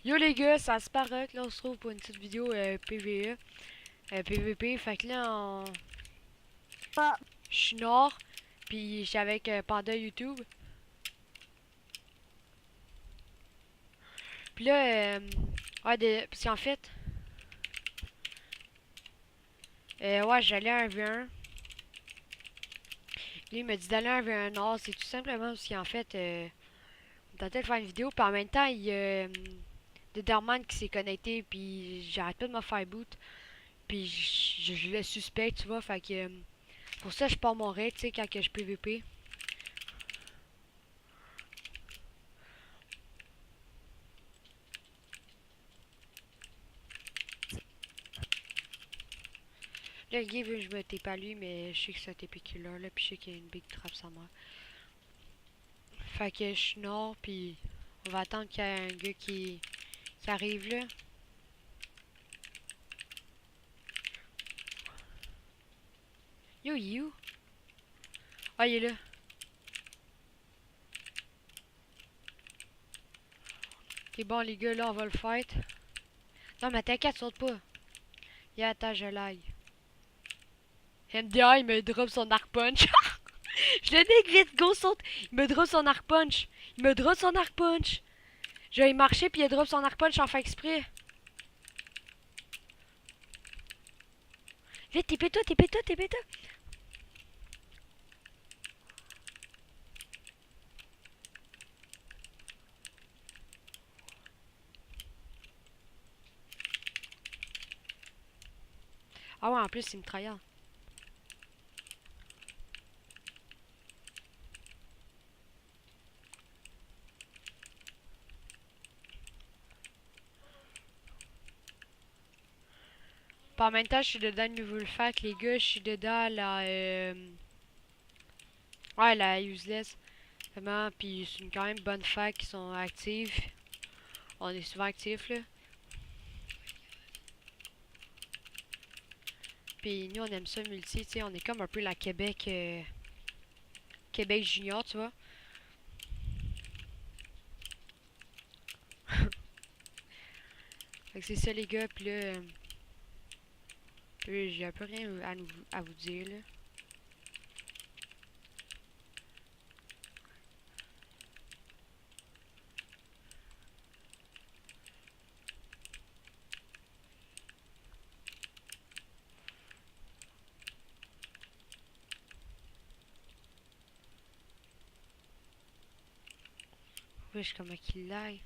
Yo les gars, ça se paraît que là on se trouve pour une petite vidéo PVE, PVP. Fait que là Ah, je suis nord, puis je suis avec Panda YouTube. Puis là, parce qu'en fait, ouais, j'allais à un V1. Lui il m'a dit d'aller à un V1 nord, c'est tout simplement parce qu'en fait, on tentait de faire une vidéo, puis en même temps, il y a Determan qui s'est connecté, puis j'arrête pas de me faire boot. Puis je le suspecte, tu vois, fait que pour ça je pars mon raid, tu sais, quand que je PVP. Là, le gars veut que je me tape à lui, mais je sais que c'est un TP killer, là, puis je sais qu'il y a une big trap sur moi. Fait que je suis nord, puis on va attendre qu'il y ait un gars qui arrive là. Yo, il est où? Ah, il est là. Ok, bon, les gars, là, on va le fight. Non, mais t'inquiète, saute pas. Y'a, attends, je lag. MDI, il me drop son arc punch. Je le dis vite, go, saute. Il me drop son arc punch. Il me drop son arc punch. Je vais y marcher, puis il drop son arc punch en fait exprès. Vite, TP-toi, TP-toi, TP-toi. Ah ouais, en plus, il me trahit. Puis en même temps, je suis dedans le nouveau fac, les gars. Je suis dedans la. Ouais, la useless. Vraiment. Puis c'est une quand même bonne fac qui sont actives. On est souvent actifs, là. Puis nous, on aime ça multi, tu sais. On est comme un peu la Québec. Québec Junior, tu vois. Fait que c'est ça, les gars. Puis là. J'ai un peu rien à vous dire, là. Wesh, comment qu'il lag.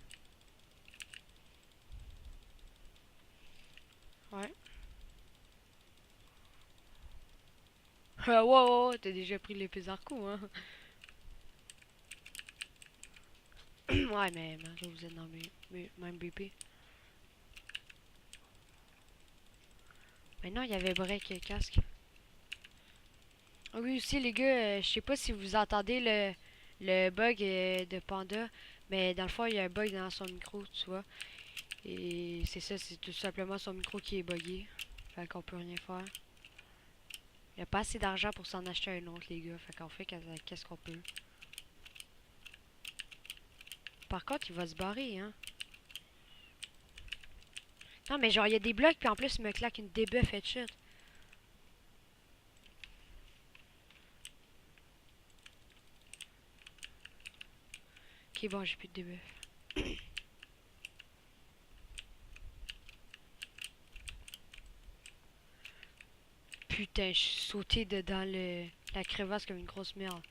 Ouais. Wow, t'as déjà pris l'épée Zarco, hein. Ouais, mais là, vous êtes dans même BP. Mais non, il y avait break casque. Ah oui, aussi, les gars, je sais pas si vous entendez le bug de Panda, mais dans le fond, il y a un bug dans son micro, tu vois. Et c'est ça, c'est tout simplement son micro qui est buggé. Fait qu'on peut rien faire. Il n'y a pas assez d'argent pour s'en acheter un autre, les gars. Fait qu'on fait qu'est-ce qu'on peut. Par contre, il va se barrer, hein. Non, mais genre, il y a des blocs, puis en plus, il me claque une debuff headshot. Ok, bon, j'ai plus de debuff. Putain, je suis sauté dedans la crevasse comme une grosse merde.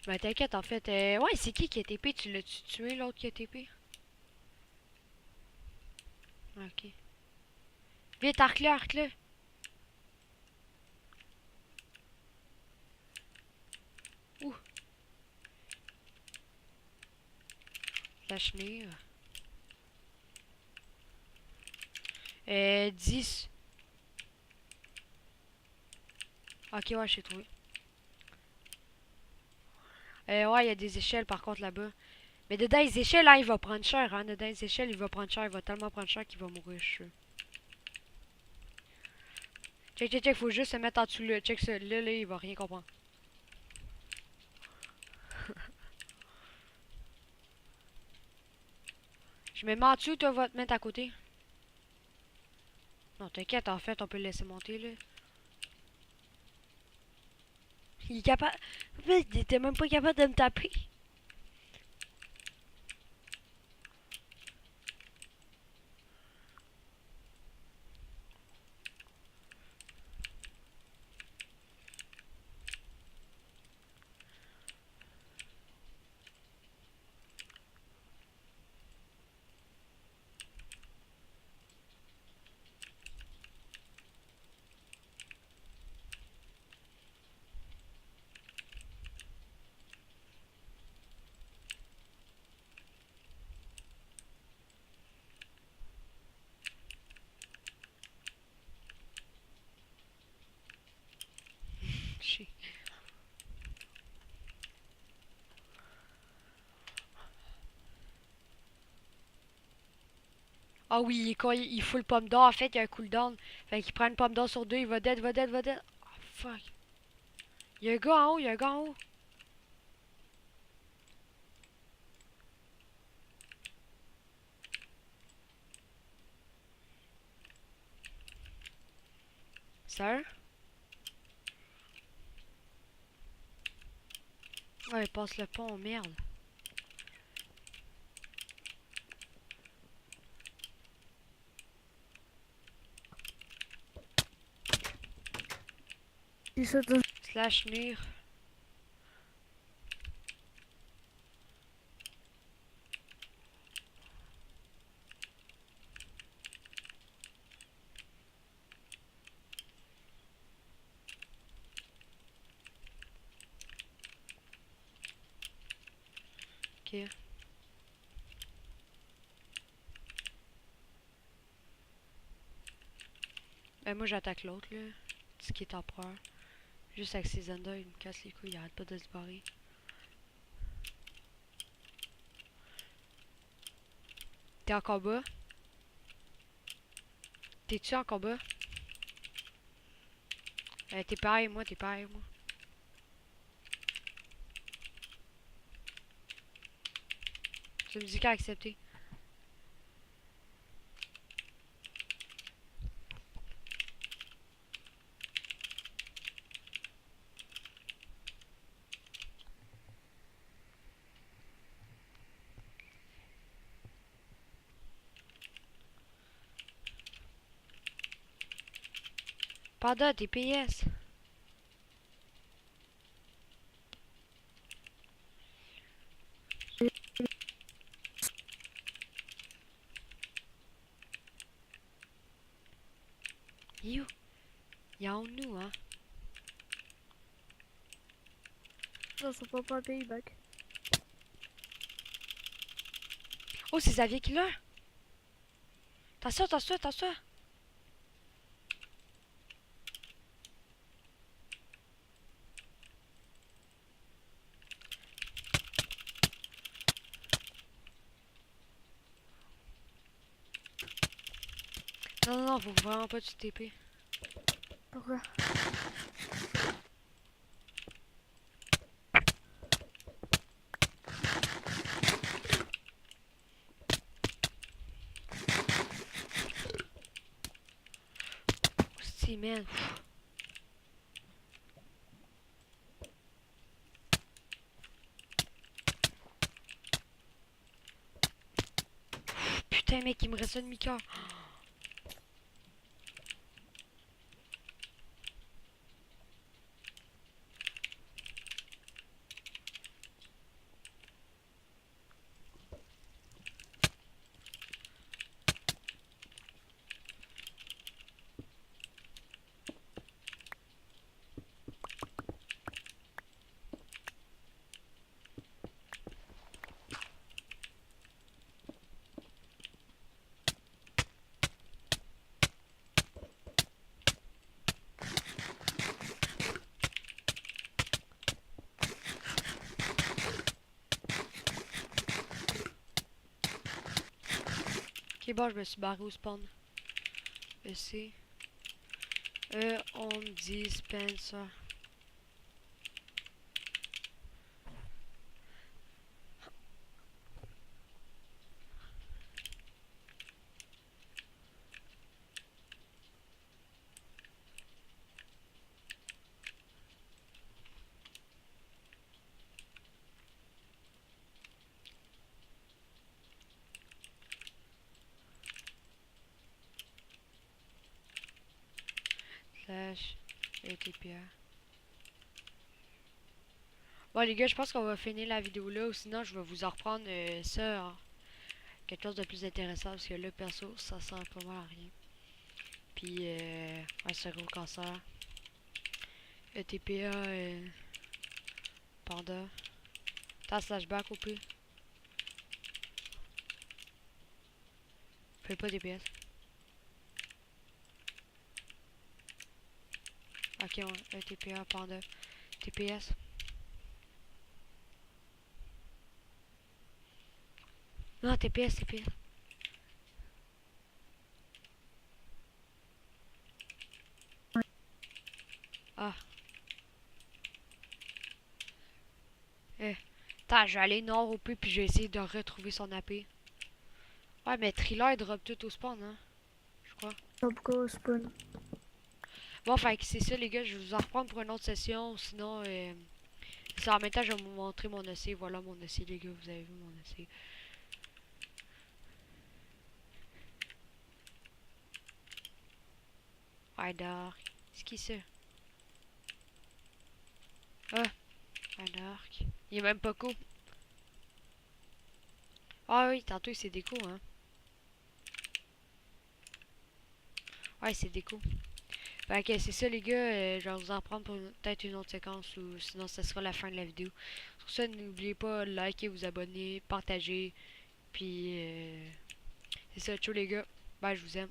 Ben t'inquiète, en fait. Ouais, c'est qui a TP? Tu l'as-tu tué, l'autre qui a TP? Ok. Vite, arc-le, arc-le. Ouh, la chenille. 10. Ok, ouais, j'ai trouvé. Ouais, il y a des échelles par contre là-bas. Mais dedans les échelles, là, il va prendre cher, hein. Dedans les échelles, il va prendre cher. Il va tellement prendre cher qu'il va mourir, je suis sûr. Check, check, check, faut juste se mettre en dessous là. Check ça. Là, il va rien comprendre. Je me mets en dessous, toi, va te mettre à côté. Non, t'inquiète, en fait, on peut le laisser monter, là. Il est capable... Mais il était même pas capable de me taper. Chier. Ah oui, quand il fout le pomme d'or, en fait, il y a un cooldown. Fait qu'il prend une pomme d'or sur deux, il va dead, va dead, va dead. Oh, fuck. Il y a un gars en haut, il y a un gars en haut. Sir? Ouais, il passe le pont, merde. Il saute dans... Slash mur. Ok. Ben moi j'attaque l'autre là. Ce qui est empereur. Juste avec ses Zenda, il me casse les couilles, il arrête pas de se barrer. T'es en combat? T'es-tu en combat? T'es pareil, moi, t'es pareil, moi. C'est une musique à accepter. Panda, t'es PS. You. Il est en nous, hein. dans son propre pays, back. Oh, c'est Xavier qui l'a. Attention, attention, attention. Non, non, non, faut vraiment pas tu TP. Pourquoi? Si, man. Putain, mec, il me reste un demi-cœur. Ok, bon, je me suis barré au spawn. EC. On dispenser. Slash ETPA. Bon les gars, je pense qu'on va finir la vidéo là, ou sinon je vais vous en reprendre ça en quelque chose de plus intéressant, parce que là perso ça sert pas mal à rien. Puis un cerveau cancer. ETPA Panda. T'as slash back au pire. Fais pas DPS. Ok, ouais, ETPA Panda. TPS. Non, TPS, TPS. Ah. Attends, je vais aller nord au P puis je vais essayer de retrouver son AP. Ouais, mais Thriller il drop tout au spawn, hein. Je crois. Top go spawn. Bon, fait que c'est ça, les gars. Je vais vous en reprendre pour une autre session. Sinon, en même temps, je vais vous montrer mon essai. Voilà mon essai, les gars. Vous avez vu mon essai. Ouais, Dark. C'est qui ça? Ah, ouais, Dark. Il est même pas cool. Ah oui, tantôt il s'est déco, hein. Ouais, c'est déco. Fait que c'est ça, les gars. Je vais vous en prendre pour peut-être une autre séquence ou sinon, ça sera la fin de la vidéo. Sur ça, n'oubliez pas de liker, vous abonner, partager. Puis, c'est ça, ciao les gars. Bye, je vous aime.